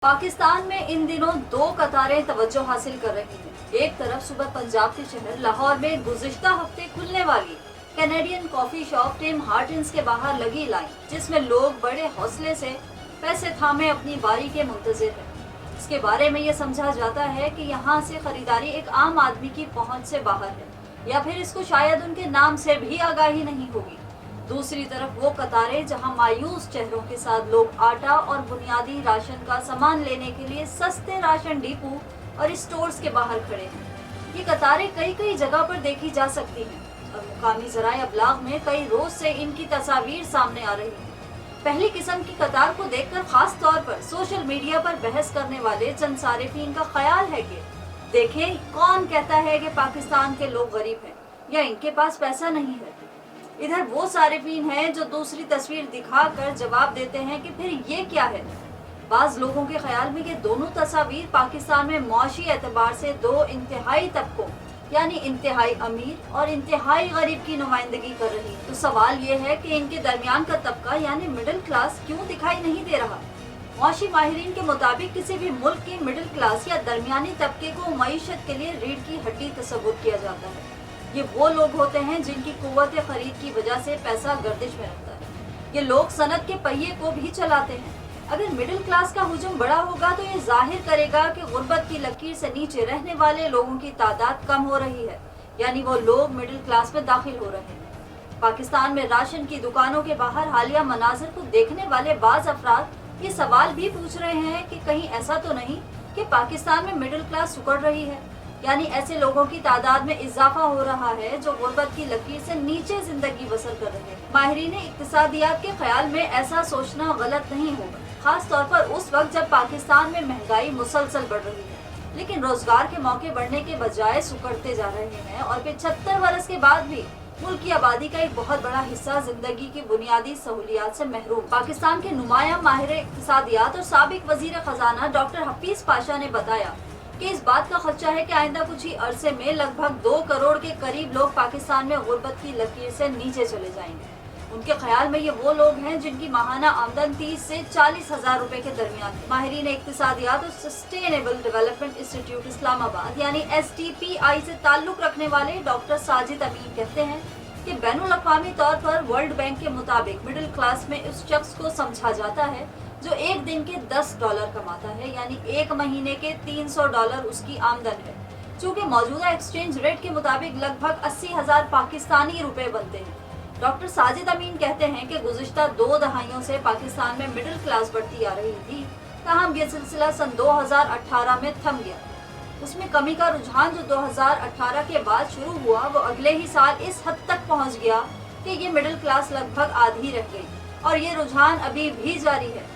पाकिस्तान में इन दिनों दो कतारें तवज्जो हासिल कर रही हैं। एक तरफ सुबह पंजाब के शहर लाहौर में गुज़िश्ता हफ्ते खुलने वाली कैनेडियन कॉफी शॉप टिम हार्टन्स के बाहर लगी लाइन, जिसमें लोग बड़े हौसले से पैसे थामे अपनी बारी के मुंतज़िर हैं। इसके बारे में ये समझा जाता है कि यहाँ से खरीदारी एक आम आदमी की पहुँच से बाहर है, या फिर इसको शायद उनके नाम से भी आगाही नहीं होगी। दूसरी तरफ वो कतारें जहां मायूस चेहरों के साथ लोग आटा और बुनियादी राशन का सामान लेने के लिए सस्ते राशन डिपो और स्टोर्स के बाहर खड़े हैं। ये कतारें कई जगह पर देखी जा सकती हैं और मुकामी ज़राए अबलाग में कई रोज से इनकी तस्वीर सामने आ रही हैं। पहली किस्म की कतार को देखकर खास तौर पर सोशल मीडिया पर बहस करने वाले चंद सारिफीन का ख्याल है कि देखें कौन कहता है कि पाकिस्तान के लोग गरीब हैं या इनके पास पैसा नहीं है। इधर वो सारिफीन हैं जो दूसरी तस्वीर दिखाकर जवाब देते हैं कि फिर ये क्या है। बाज लोगों के ख्याल में ये दोनों तस्वीर पाकिस्तान में मौशी एतबार से दो इंतहाई तबकों यानी इंतहाई अमीर और इंतहाई गरीब की नुमाइंदगी कर रही है। तो सवाल ये है कि इनके दरमियान का तबका यानी मिडिल क्लास क्यों दिखाई नहीं दे रहा। मौशी माहिरीन के मुताबिक किसी भी मुल्क के मिडिल क्लास या दरमियानी तबके को मईशत के लिए रीढ़ की हड्डी तस्वुर किया जाता है। ये वो लोग होते हैं जिनकी कुव्वत खरीद की वजह से पैसा गर्दिश में रहता है। ये लोग सनत के पहिए को भी चलाते हैं। अगर मिडिल क्लास का हुजूम बड़ा होगा तो ये जाहिर करेगा कि गुर्बत की लकीर से नीचे रहने वाले लोगों की तादाद कम हो रही है, यानी वो लोग मिडिल क्लास में दाखिल हो रहे हैं। पाकिस्तान में राशन की दुकानों के बाहर हालिया मनाजिर को देखने वाले बाज अफराद ये सवाल भी पूछ रहे हैं कि कहीं ऐसा तो नहीं कि पाकिस्तान में मिडिल क्लास सुकड़ रही है, यानी ऐसे लोगों की तादाद में इजाफा हो रहा है जो गुर्बत की लकीर से नीचे जिंदगी बसर कर रहे हैं। माहिरीन इक्तिसादियात के ख्याल में ऐसा सोचना गलत नहीं होगा, खास तौर पर उस वक्त जब पाकिस्तान में महंगाई मुसलसल बढ़ रही है, लेकिन रोजगार के मौके बढ़ने के बजाय सुकड़ते जा रहे हैं और 75 बरस के बाद भी मुल्क की आबादी का एक बहुत बड़ा हिस्सा जिंदगी की बुनियादी सहूलियात से महरूम। पाकिस्तान के नुमाया माहिर इक्तिसादियात और साबिक वजीर खजाना डॉक्टर हफीज पाशा ने बताया कि इस बात का खदशा है कि आइंदा कुछ ही अरसे में लगभग 2 करोड़ के करीब लोग पाकिस्तान में गुर्बत की लकीर से नीचे चले जाएंगे। उनके ख्याल में ये वो लोग हैं जिनकी माहाना आमदन 30 से 40 हजार रुपए के दरमियान है। माहिरीन इक्तिसादियात और सस्टेनेबल डेवलपमेंट इंस्टीट्यूट इस्लामाबाद यानी STPI से ताल्लुक रखने वाले डॉक्टर साजिद अमीन कहते हैं कि बैनुल अक़वामी तौर पर वर्ल्ड बैंक के मुताबिक मिडिल क्लास में उस शख्स को समझा जाता है जो एक दिन के $10 कमाता है, यानी एक महीने के $300 उसकी आमदन है। चूँकि मौजूदा एक्सचेंज रेट के मुताबिक लगभग 80,000 पाकिस्तानी रुपए बनते हैं। डॉक्टर साजिद अमीन कहते हैं कि गुज़िश्ता 2 दहाइयों से पाकिस्तान में मिडिल क्लास बढ़ती आ रही थी, ताहम ये सिलसिला सन 2018 में थम गया। उसमें कमी का रुझान जो 2018 के बाद शुरू हुआ वो अगले ही साल इस हद तक पहुँच गया कि ये मिडिल क्लास लगभग आधी रह गई और ये रुझान अभी भी जारी है।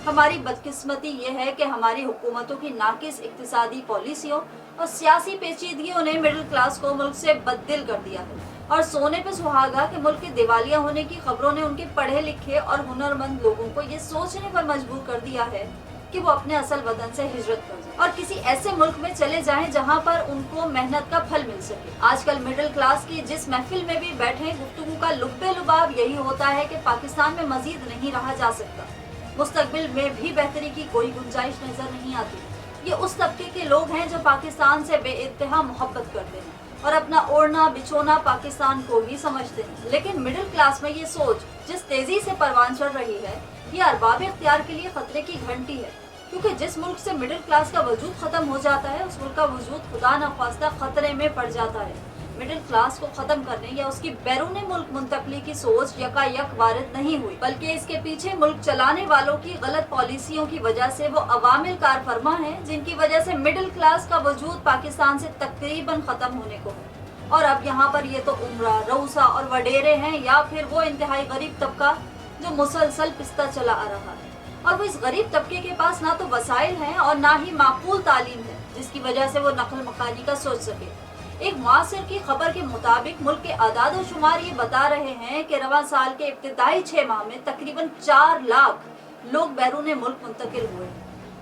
हमारी बदकिस्मती ये है कि हमारी हुकूमतों की नाकिस इक्तिसादी पॉलिसियों और सियासी पेचीदगियों ने मिडिल क्लास को मुल्क से बददिल कर दिया है और सोने पे सुहागा कि मुल्क के दिवालिया होने की खबरों ने उनके पढ़े लिखे और हुनरमंद लोगों को ये सोचने पर मजबूर कर दिया है कि वो अपने असल वतन से हिजरत कर जाए और किसी ऐसे मुल्क में चले जाएं जहां पर उनको मेहनत का फल मिल सके। आजकल मिडिल क्लास की जिस महफिल में भी बैठे गुफ्तगू का लुब्बे लुबाब यही होता है कि पाकिस्तान में मजीद नहीं रहा जा सकता, मुस्तकबिल में भी बेहतरी की कोई गुंजाइश नजर नहीं आती। ये उस तबके के लोग हैं जो पाकिस्तान से बेइंतहा मोहब्बत करते हैं और अपना ओढ़ना बिछोना पाकिस्तान को ही समझते हैं, लेकिन मिडिल क्लास में ये सोच जिस तेजी से परवान चढ़ रही है ये अरबाब इख्तियार के लिए खतरे की घंटी है, क्योंकि जिस मुल्क से मिडिल क्लास का वजूद खत्म हो जाता है उस मुल्क का वजूद खुदा न ख्वास्ता खतरे में पड़ जाता है। मिडिल क्लास को खत्म करने या उसकी बैरून मुल्क मुंतकली की सोच यकायक वारिद नहीं हुई, बल्कि इसके पीछे मुल्क चलाने वालों की गलत पॉलिसियों की वजह से वो अवामिल कार फरमा है जिनकी वजह से मिडिल क्लास का वजूद पाकिस्तान से तकरीबन खत्म होने को है। और अब यहाँ पर ये तो उम्रा, रऊसा और वडेरे हैं या फिर वो इंतहाई गरीब तबका जो मुसलसल पिसता चला आ रहा है और वो इस गरीब तबके के पास ना तो वसाइल हैं और ना ही माकूल तालीम है जिसकी वजह से वो नकल मकानी का सोच सके। एक मुआसिर की खबर के मुताबिक मुल्क के आदाद व शुमार ये बता रहे हैं कि रवां साल के इब्तिदाई 6 माह में तकरीबन 4 लाख लोग बैरून मुल्क मुंतकिल हुए।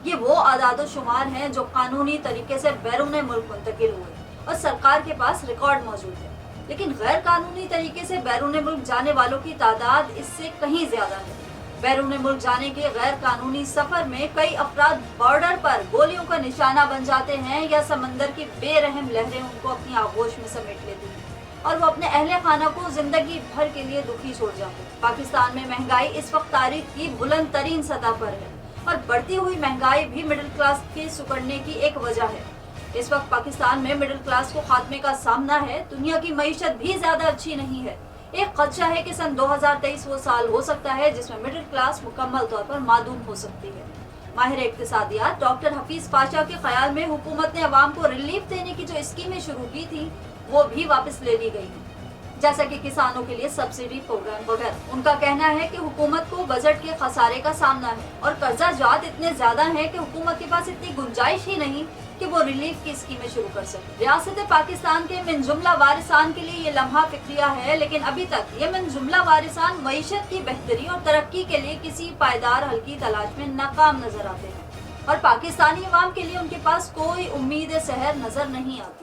ये वो आदाद व शुमार हैं जो कानूनी तरीके से बैरून मुल्क मुंतकिल हुए और सरकार के पास रिकॉर्ड मौजूद है, लेकिन गैर कानूनी तरीके से बैरून मुल्क जाने वालों की तादाद इससे कहीं ज्यादा है। बैरून मुल्क जाने के गैर कानूनी सफर में कई अफराद बॉर्डर पर गोलियों का निशाना बन जाते हैं या समंदर की बेरहम लहरें उनको अपनी आगोश में समेट लेती हैं और वो अपने अहले खाना को जिंदगी भर के लिए दुखी छोड़ जाते हैं। पाकिस्तान में महंगाई इस वक्त तारीख की बुलंद तरीन सतह पर है और बढ़ती हुई महंगाई भी मिडिल क्लास के सुकड़ने की एक वजह है। इस वक्त पाकिस्तान में मिडिल क्लास को खात्मे का सामना है। दुनिया की मईशत भी ज्यादा अच्छी नहीं है। एक खदशा है कि सन 2023 वो साल हो सकता है जिसमें मिडिल क्लास मुकम्मल तौर पर मादूम हो सकती है। माहिर इक्तिसादियात डॉक्टर हफीज पाशा के ख्याल में हुकूमत ने अवाम को रिलीफ देने की जो स्कीमें शुरू की थी वो भी वापस ले ली गई हैं, जैसा कि किसानों के लिए सब्सिडी प्रोग्राम वगैरह। उनका कहना है कि हुकूमत को बजट के खसारे का सामना है और कर्जा जात इतने ज्यादा है कि हुकूमत के पास इतनी गुंजाइश ही नहीं कि वो रिलीफ की स्कीमें शुरू कर सके। रियासत पाकिस्तान के मिन जुमला वारिसान के लिए ये लम्हा फिक्रिया है, लेकिन अभी तक ये मिन जुमला वारिसान मईशत की बेहतरी और तरक्की के लिए किसी पायदार हल की तलाश में नाकाम नजर आते हैं और पाकिस्तानी अवाम के लिए उनके पास कोई उम्मीद सहर नजर नहीं आती।